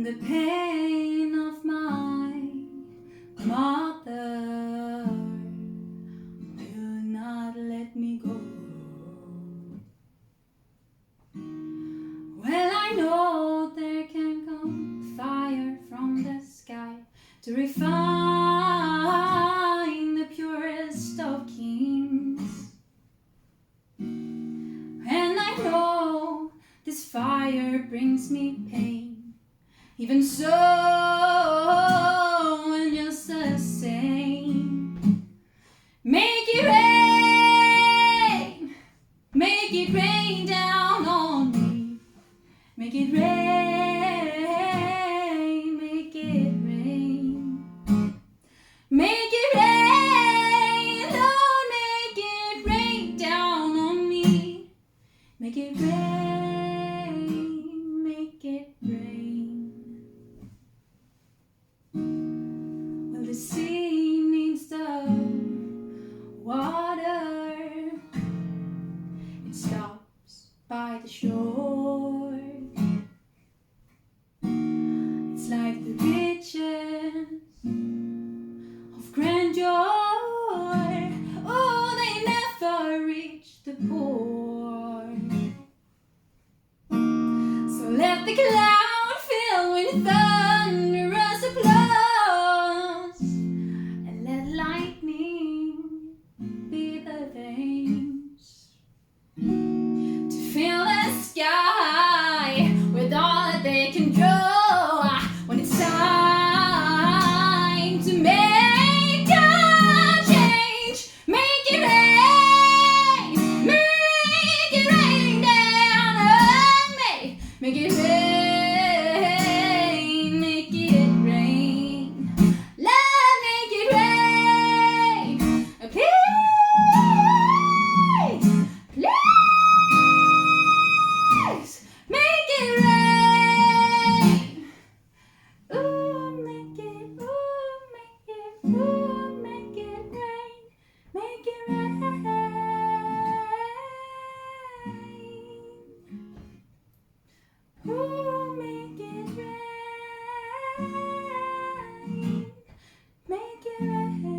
the pain of my mother will not let me go. Well, I know there can come fire from the sky to refine the purest of kings, and I know this fire brings me pain. Even so, and just the same, make it rain down on me. Make it rain, make it rain. Make it rain, Lord, make it rain down on me. Make it rain, make it rain. Well, the sea needs the water. It stops by the shore. It's like the riches of grandeur. Oh, they never reach the poor. So let the cloud fill with thunderous applause, and let lightning be the veins to fill the sky with all that they can draw. When it's time to make a change, make it rain down on me. Make it rain, Lord, make it rain, please, please, make it rain. Ooh, make it rain, make it rain. Ooh, make it rain, make it rain.